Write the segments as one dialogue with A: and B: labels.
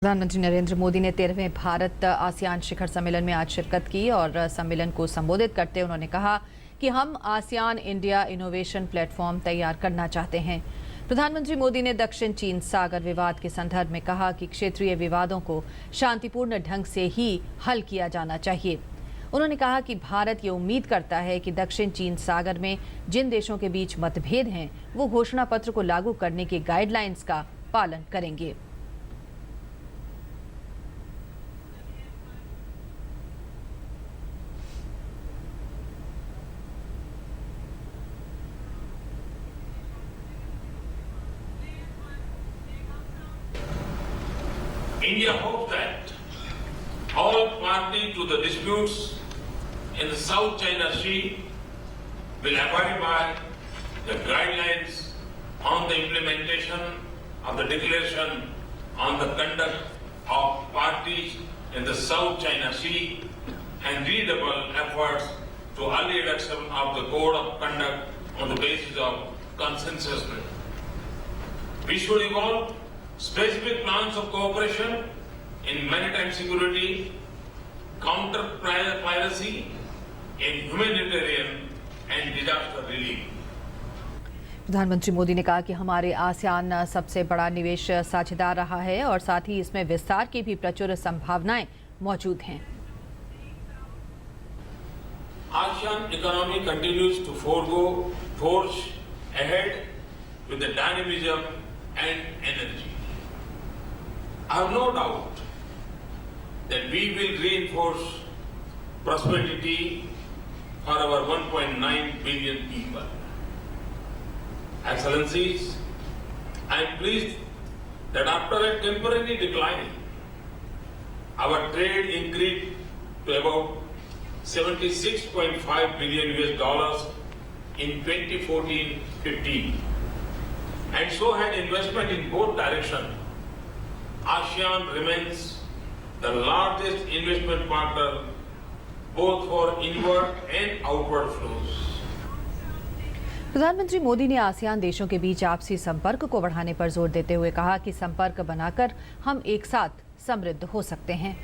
A: प्रधानमंत्री नरेंद्र मोदी ने 13वें भारत आसियान शिखर सम्मेलन में आज शिरकत की और सम्मेलन को संबोधित करते उन्होंने कहा कि हम आसियान इंडिया इनोवेशन प्लेटफॉर्म तैयार करना चाहते हैं। प्रधानमंत्री मोदी ने दक्षिण चीन सागर विवाद के संदर्भ में कहा कि क्षेत्रीय विवादों को शांतिपूर्ण ढंग से ही हल किया जाना चाहिए। उन्होंने कहा कि भारत ये उम्मीद करता है कि दक्षिण चीन सागर में जिन देशों के बीच मतभेद हैं वो घोषणा पत्र को लागू करने के गाइडलाइंस का पालन करेंगे।
B: India hopes that all parties to the disputes in the South China Sea will abide by the guidelines on the implementation of the declaration on the conduct of parties in the South China Sea and redouble efforts to early adoption of the code of conduct on the basis of consensus. We should evolve specific plans of cooperation in maritime security, counter piracy, in humanitarian and disaster relief.
A: प्रधानमंत्री मोदी ने कहा कि हमारे ASEAN सबसे बड़ा निवेश साझेदार रहा है और साथ ही इसमें विस्तार की भी प्रचुर संभावनाएं मौजूद हैं।
B: ASEAN economy continues to forge ahead with the dynamism and energy. I have no doubt that we will reinforce prosperity for our 1.9 billion people. Excellencies, I am pleased that after a temporary decline, our trade increased to about $76.5 billion in 2014-15, and so had investment in both directions. ASEAN remains the largest investment partner both for inward and outward flows.
A: प्रधानमंत्री मोदी ने ASEAN देशों के बीच आपसी संपर्क को बढ़ाने पर जोर देते हुए कहा कि संपर्क बनाकर हम एक साथ समृद्ध हो सकते हैं।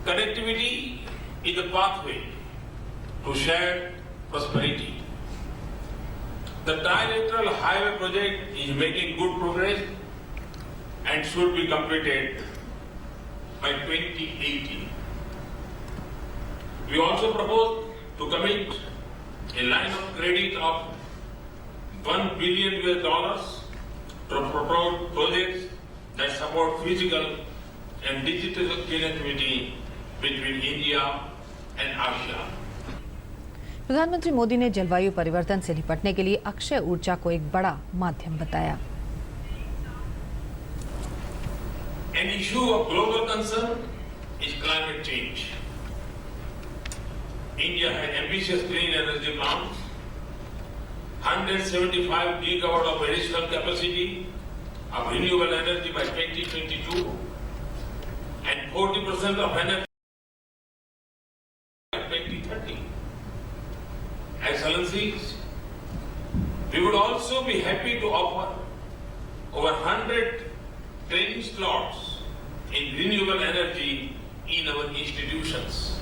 B: Connectivity is the pathway to shared prosperity. The trilateral highway project is making good progress and should be completed by 2018. We also propose to commit a line of credit of $1 billion to propose projects that support physical and digital connectivity between India and ASEAN.
A: प्रधानमंत्री मोदी ने जलवायु परिवर्तन से निपटने के लिए अक्षय ऊर्जा को एक बड़ा माध्यम बताया।
B: An issue of global concern is climate change. India has ambitious clean energy plans, 175 gigawatt of additional capacity of renewable energy by 2022, and 40% of energy by 2030. Excellencies, we would also be happy to offer over 100 training slots in renewable energy in our institutions.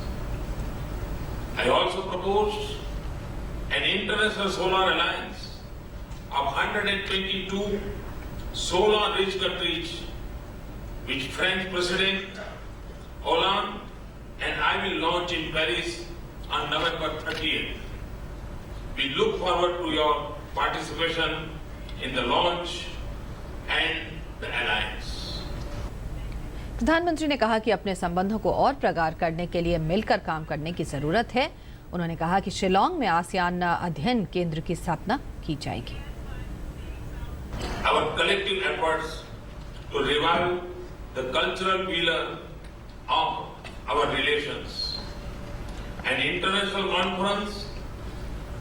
B: I also proposed an international solar alliance of 122 solar-rich countries, which French President Hollande and I will launch in Paris on November 30th. We look forward to your participation in the launch and the alliance.
A: प्रधानमंत्री ने कहा कि अपने संबंधों को और प्रगाढ़ करने के लिए मिलकर काम करने की जरूरत है। उन्होंने कहा कि शिलांग में आसियान अध्ययन केंद्र की स्थापना की जाएगी।
B: Our collective efforts to revive the cultural pillar of our relations. An international conference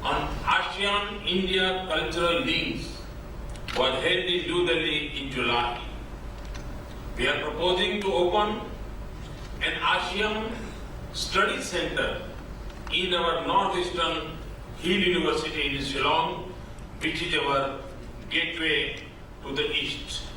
B: on ASEAN-India cultural links was held in New Delhi in July. We are proposing to open an ASEAN Study Center in our northeastern Hill University in Shillong, which is our gateway to the east.